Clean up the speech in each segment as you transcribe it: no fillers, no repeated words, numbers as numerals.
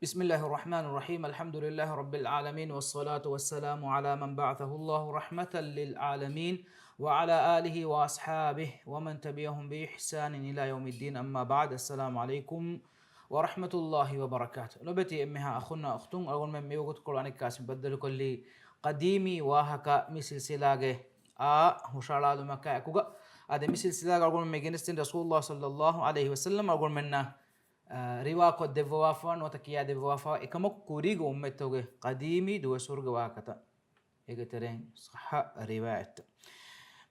بسم الله الرحمن الرحيم الحمد لله رب العالمين والصلاة والسلام على من بعثه الله رحمة للعالمين وعلى آله وأصحابه ومن تبعهم بإحسان إلى يوم الدين أما بعد السلام عليكم ورحمة الله وبركاته نبتي أمها أخونا أختون أقول من ميوغت قرآن الكاسم بدل كل قديمي واهكا مثل سلاجه هشالا مكا أكوغا هذا مثل سلاجه أقول من جنستين رسول الله صلى الله عليه وسلم أقول منا riwa ko devwafa no takiya devwafa ekamok kurigo ummetoge qadimi duwe surga wakata egeteren sahha riwayat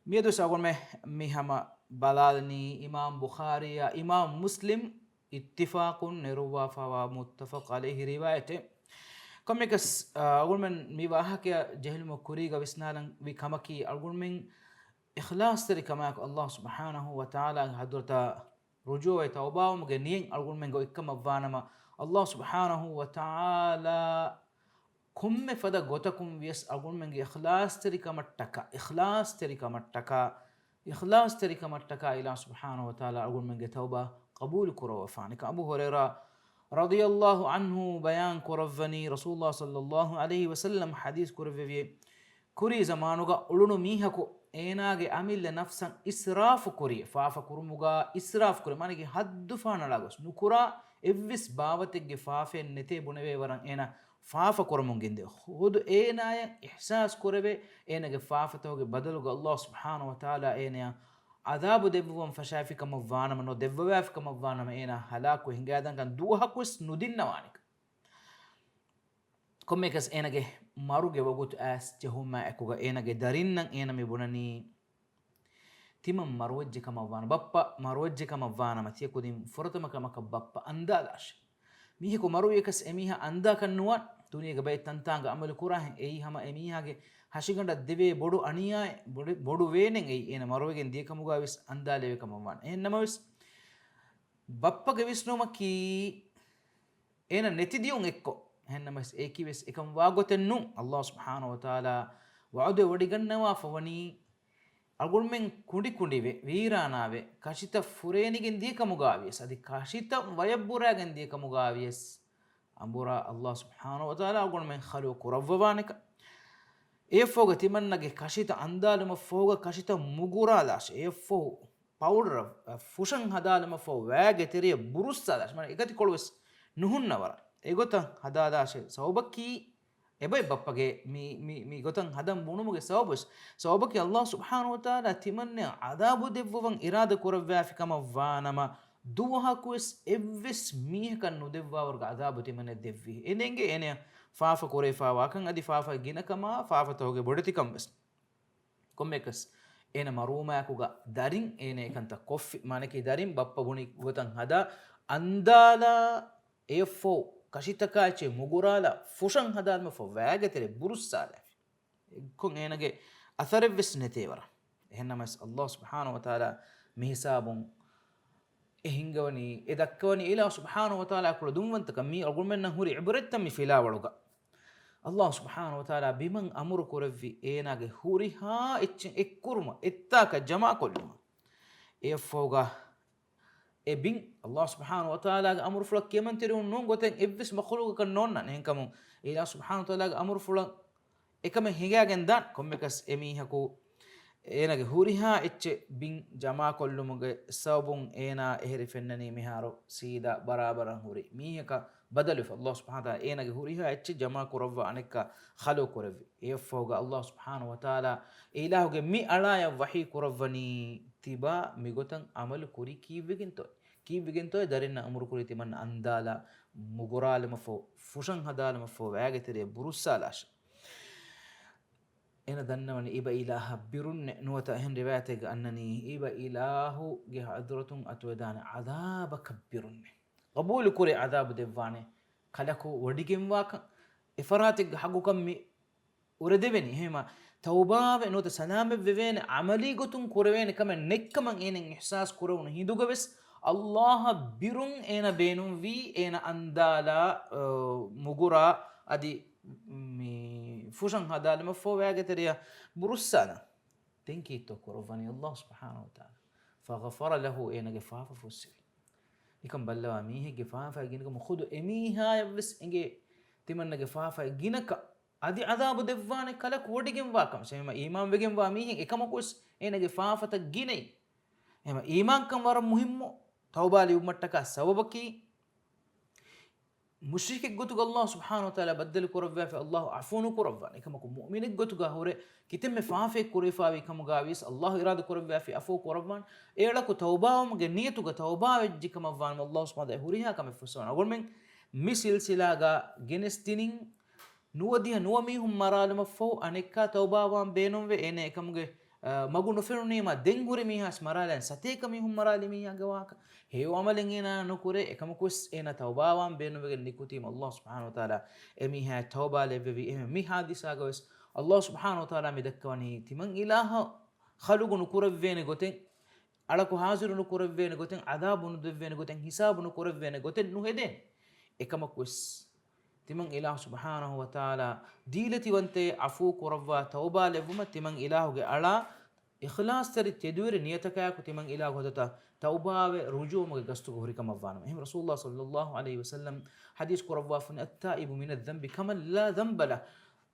miedo sagol me mihama balalni imam bukhari ya imam muslim ittifaqun nirwafa wa muttafaq alayhi riwayat komekas agol men mi wahaka jahil mo kuriga wisnalan wi kamaki agol men ikhlas tari kamak allah subhanahu wa ta'ala hadurta رجوع توبة ومجنين أقول من جوي كم فانما الله سبحانه وتعالى كم فدا قوتكم ويس أقول من إخلاص تريك متكا إخلاص تريك متكا إخلاص تريك متكا إلى سبحانه وتعالى أقول من توبة قبول كرو فانك أبو هريرة رضي الله عنه بيان كرفني رسول الله صلى الله عليه وسلم حديث كرفي كوري زمانوغا أولونو ميهكو ಏನಾಗೆ ಅಮಿಲ್ಲ ನಫ್ಸನ್ ಇಸ್ರಾಫ್ ಕುರಿ ಫಾಫ ಕುರುಮುಗ ಇಸ್ರಾಫ್ ಕುರಿ ಮನೆಗೆ ಹದ್ದು ಫಾನಳಾಗೋಸ್ ನುಕುರ ಎವ್ವಿಸ್ ಬಾವತಿಗೆ ಫಾಫೆ ನೆತೆ ಬುಣವೆ ವರಂ ಏನ ಫಾಫ ಕುರಮುಂಗಿಂದೆ ಹೋದು ಏನಾಯ ಇಹ್ಸಾಸ್ ಕುರವೆ ಏನಗೆ ಫಾಫತೋಗೆ ಬದಲುಗ ಅಲ್ಲಾಹ್ ಸುಬ್ಹಾನಹು ವ ತಆಲಾ ಏನೆಯ ಅದಾಬು ದೆವ್ವಂ ಫಶಾಫಿ ಕಮ ವಾನಮ ನೋ ದೆವ್ವವಾಫಿ ಕಮ ವಾನಮ ಏನ ಹಲಾಕು ಹಿಂಗಾದಂ ಕನ್ ದೂಹಕುಸ್ ನುದಿನ್ನವಾನಿಕ ಕೊಮ್ಮೆಕಸ್ ಏನಗೆ maruge wagut as jehuma ekuga enage darinnan enami bunani timam marwajje kama vana bappa marwajje kama vana matiye kudim forotama kama bappa andalash mihe ko maru ekas emiha anda kannuwa duniya bay tantanga amal kurahen ei hama emihage hashiganda deve bodu aniya bodu wenen ei ena marwegen die kamuga wis andalewe kama vana ennama wis bappa ge visnuma ki ena netidiyun ekko hennamas ekiwes ekam wagotennu allah subhanahu wa taala wa'ude wadigannawa fawani agul men kundi kundive veeranave kashita furenigen diekamugavies adi kashita wayabburagen diekamugavies ambura allah subhanahu wa taala agul men khalu kurawwaneka efoga timannage kashita andaluma foga kashita muguralash efo powder fushan hadaluma fo wage teriya burussalash man ekati kolwes nuhunnawara egota hadadaashe sawbaki ebay bappage mi gotan hadam bunumuge sawbaki allah subhanahu wa taala timanne adabu devwan irada kurawwa fikama vanama duhakus evvis mihakan nudevwa warga adabu timanne devvi enenge ene faafa korefa wakan adi faafa ginakama faafa toge bodetikam bes kommekas ena maruma kuga darin ene kanta koffi maneki darin bappa buni gotan hada andala efo kashitakache mugurala fushan hadalma fo wagatere burussala kon enage atharevs netevara ehennamas allah subhanahu wa taala mihisabun ehingawani edakkawani ila subhanahu wa taala kula dumwantaka mi argumenna huri ibrattam mi filawaluga allah subhanahu wa taala biman amuru kuravvi enage huri ha ekkuruma ettaka jama kolluma efoga ebin allah subhanahu wa taala ga amru fulak keman terun non goten evvis makhluq kan nonna nenkamu ila subhanahu wa taala ga amru fulak ekame higagen dan kommekas emi haku enage huriha ecce bin jama kollumuge sabun ena ehri fennani miharo sida barabaran huri mihaka badalu allah subhanahu wa taala enage huriha ecce jama kurawwa aneka khalu kurawwi efoga allah subhanahu wa taala ilahuge mi alaya wahi kurawwani tiba migotan amal kuri kiwiginto darinna amru kuri timan andala muguralama fo fushan hadalama fo wagetere burussalash ena dannawani iba ilaha birunne nuwata hen riwayatega annani iba ilahu ge hadratun atwedana adaba kabbirunne qabul kuri adab devwane kalaku wadigen waka ifaratig hagukam mi uredeveni hema tawbave nuta salame vevene amali gotun kurevene kama nekkaman enen ihsas kurewun hidugaves allah birun ena benum vi ena andala mugura adi mi fushan hadalma fo wageteriya burussana tenki to kurovani allah subhanahu wa ta'ala faghfara lahu ena gefafa fusil ikam ballawa mihege faafa ginaka mo khudu emiha yavs enge timannage faafa ginaka adi adabu devwane kala kodigem wakam sema iman wegen wa mihen ekama kos enage faafata ginei ema iman kam war muhimmo tawbali ummattaka sababaki mushrik gotuga Allah subhanahu wa ta'ala baddal kurawwa fi Allah afunu kurawwa ekama ko mu'min gotuga hore kitemme faafe kurifawi kamuga wis Allah irada kurawwa fi afu kurawwan ela ko tawbawum ge niyatuga tawba wejji kamawwan Allah subhanahu wa ta'ala huriha kam fusana agolmen misil silaga genestinin nuwadiya nuwamihum maralama fo anekka tawbawam beenumwe ene ekamuge magu nofenunima den huri mihas maralan sateka mihum marali miha gawaka hew amalen ena nokure ekamukus ena tawbawam beenumwe nikutim Allah subhanahu wa ta'ala emiha tawba levevi emi mi hadisa gawes Allah subhanahu wa ta'ala midakkawani timan ilaha khalugu nukuravene goten alaku haziru nukuravene goten adabu nudevene goten hisabu nukuravene goten nuheden ekamukus timan ilah subhanahu wa ta'ala dilati wante afu kurawwa tawba levuma timan ilahu ge ala ikhlas tari tedure niyataka ku timan ilahu hodata tawba we rujum ge gastu hori kamavana ehim rasulullah sallallahu alaihi wasallam hadis kurawwa fun at-taibu min adh-dhanbi kama la dhanba la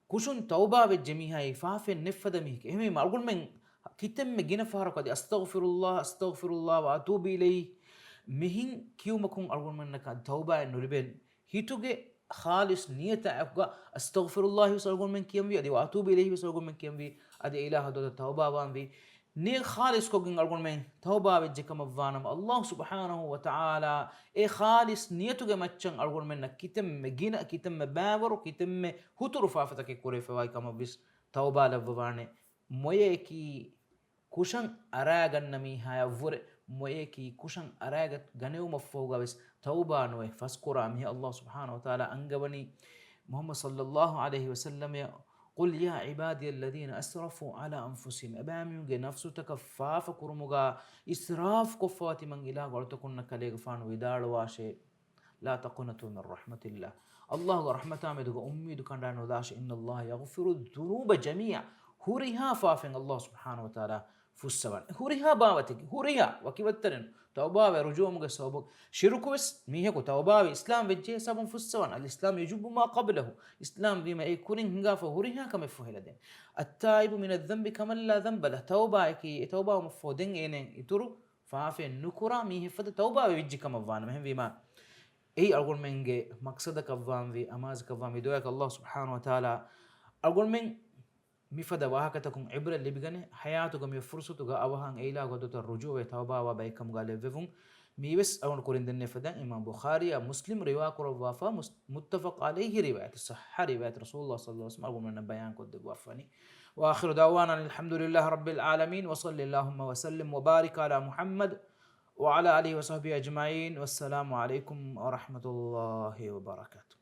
kushun tawba we jamiha ifafe nefada mihke ehim margun men kitem me gina fara qadi astaghfirullah wa atubu ilayhi mihin kiyumakum argun men ka tawba nuriben hituge خالص نية أفقا أستغفر الله وسأقول من كيم بي أدي وأتوب إليه وسأقول من كيم بي أدي إله دو توبة وان بي نية خالص كوجين أقول من توبة بيجيك مفانم الله سبحانه وتعالى إيه خالص نية تجمع تشان أقول من كتم مجينا كتم مباور وكتم هتر فافتك كوري فواي كم بيس توبة لفوانه مويه كوشان أراغن نمي هاي فور مويه كوشان أراغت غنيو مفوغا بس توبة نوي فاسكرا مي الله سبحانه وتعالى أنجبني محمد صلى الله عليه وسلم قل يا عبادي الذين أسرفوا على أنفسهم أبامي نفسه تكفاف كرمغا إسراف كفاتي من إله قلتكن كليغ فان ودار واشي لا تقنطوا من رحمة الله الله رحمة مدغ أمي دكان دانو داش إن الله يغفر الذنوب جميعا هوريها فافن الله سبحانه وتعالى فسوان هوريها باوتك هوريها وكيبترن توبة ورجوع مغا سوبك شركوس ميهكو توبة إسلام وجه سبب فسوان الإسلام يجب ما قبله إسلام بما يكون هنغا فهوريها كما فهلدين التائب من الذنب كما لا ذنب له توبة كي توبة مفودين إنن يترو فافن نكرا ميه فد توبة وجه كما فان مهم بما أي أقول منجي مقصدك فان في أمازك فان في دوك الله سبحانه وتعالى أقول من مفدا وهكتكم عبرة اللي بيجني حياتكم يفرصتوا أوهان إيلا قدوت الرجوع وتوبة وبيكم قال فيهم ميبس أو نقول إن فدا إمام بخاري مسلم رواية كروافا متفق عليه رواية الصحة رواية رسول الله صلى الله عليه وسلم أقول من بيان قد وافني وآخر دعوانا الحمد لله رب العالمين وصلى اللهم وسلم وبارك على محمد وعلى آله وصحبه أجمعين والسلام عليكم ورحمة الله وبركاته.